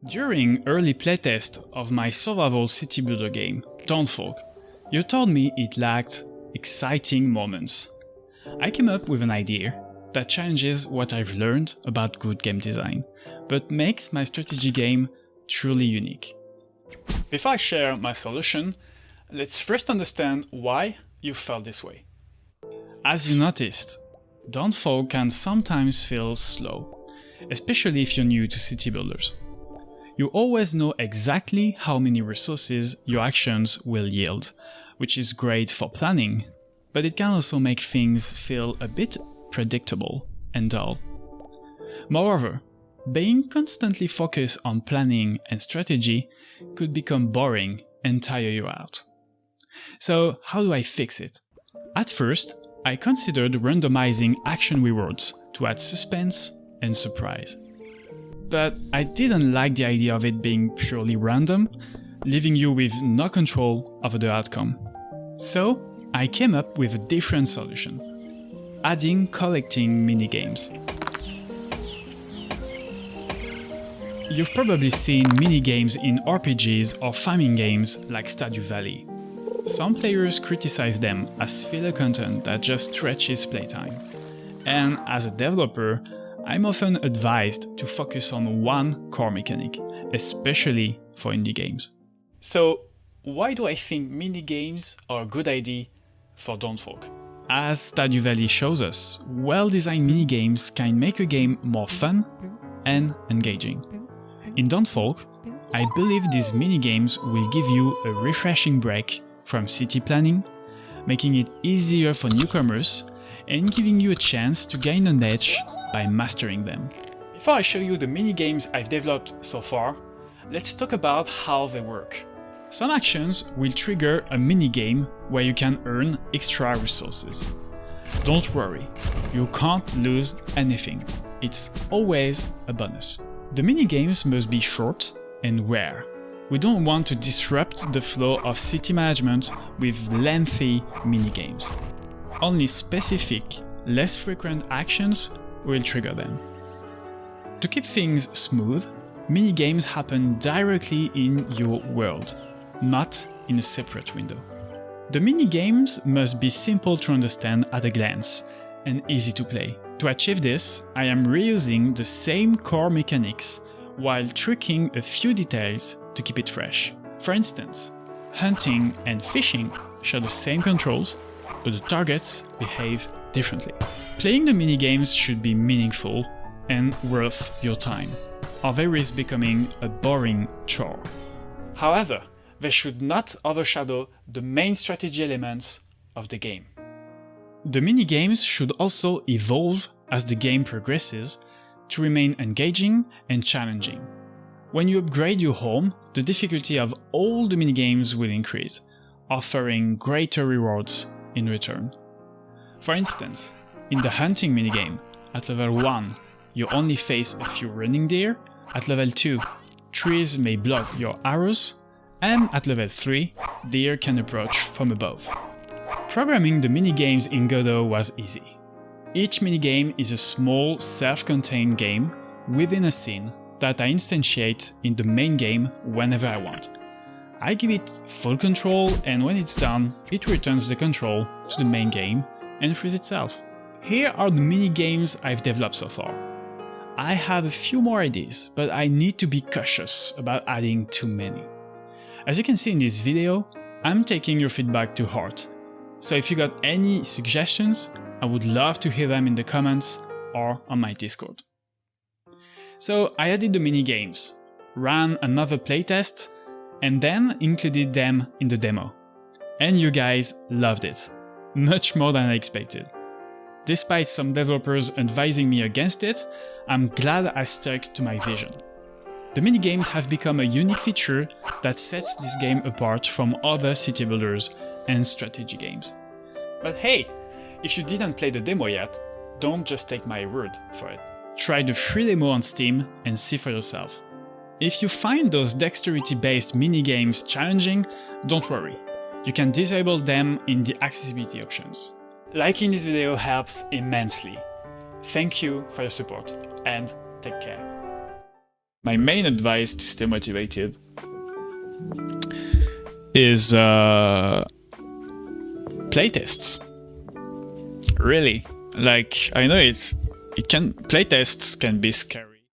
During early playtest of my survival city builder game, Dawnfolk, you told me it lacked exciting moments. I came up with an idea that challenges what I've learned about good game design, but makes my strategy game truly unique. Before I share my solution, let's first understand why you felt this way. As you noticed, Dawnfolk can sometimes feel slow, especially if you're new to city builders. You always know exactly how many resources your actions will yield, which is great for planning, but it can also make things feel a bit predictable and dull. Moreover, being constantly focused on planning and strategy could become boring and tire you out. So how do I fix it? At first, I considered randomizing action rewards to add suspense and surprise. But I didn't like the idea of it being purely random, leaving you with no control over the outcome. So I came up with a different solution: adding collecting minigames. You've probably seen minigames in RPGs or farming games like Stardew Valley. Some players criticize them as filler content that just stretches playtime. And as a developer, I'm often advised to focus on one core mechanic, especially for indie games. So, why do I think minigames are a good idea for Dawnfolk? As Stardew Valley shows us, well-designed minigames can make a game more fun and engaging. In Dawnfolk, I believe these minigames will give you a refreshing break from city planning, making it easier for newcomers and giving you a chance to gain an edge by mastering them. Before I show you the minigames I've developed so far, let's talk about how they work. Some actions will trigger a minigame where you can earn extra resources. Don't worry, you can't lose anything. It's always a bonus. The minigames must be short and rare. We don't want to disrupt the flow of city management with lengthy minigames. Only specific, less frequent actions will trigger them. To keep things smooth, minigames happen directly in your world, not in a separate window. The minigames must be simple to understand at a glance and easy to play. To achieve this, I am reusing the same core mechanics while tweaking a few details to keep it fresh. For instance, hunting and fishing share the same controls, but the targets behave differently. Playing the minigames should be meaningful and worth your time, or they risk becoming a boring chore. However, they should not overshadow the main strategy elements of the game. The minigames should also evolve as the game progresses to remain engaging and challenging. When you upgrade your home, the difficulty of all the minigames will increase, offering greater rewards in return. For instance, in the hunting minigame, at level 1, you only face a few running deer, at level 2, trees may block your arrows, and at level 3, deer can approach from above. Programming the minigames in Godot was easy. Each minigame is a small, self-contained game within a scene that I instantiate in the main game whenever I want. I give it full control, and when it's done, it returns the control to the main game and frees itself. Here are the minigames I've developed so far. I have a few more ideas, but I need to be cautious about adding too many. As you can see in this video, I'm taking your feedback to heart. So if you got any suggestions, I would love to hear them in the comments or on my Discord. So I added the minigames, ran another playtest, and then included them in the demo. And you guys loved it, much more than I expected. Despite some developers advising me against it, I'm glad I stuck to my vision. The minigames have become a unique feature that sets this game apart from other city builders and strategy games. But hey, if you didn't play the demo yet, don't just take my word for it. Try the free demo on Steam and see for yourself. If you find those dexterity-based minigames challenging, don't worry. You can disable them in the accessibility options. Liking this video helps immensely. Thank you for your support and take care. my main advice to stay motivated is playtests. Really, like I know playtests can be scary.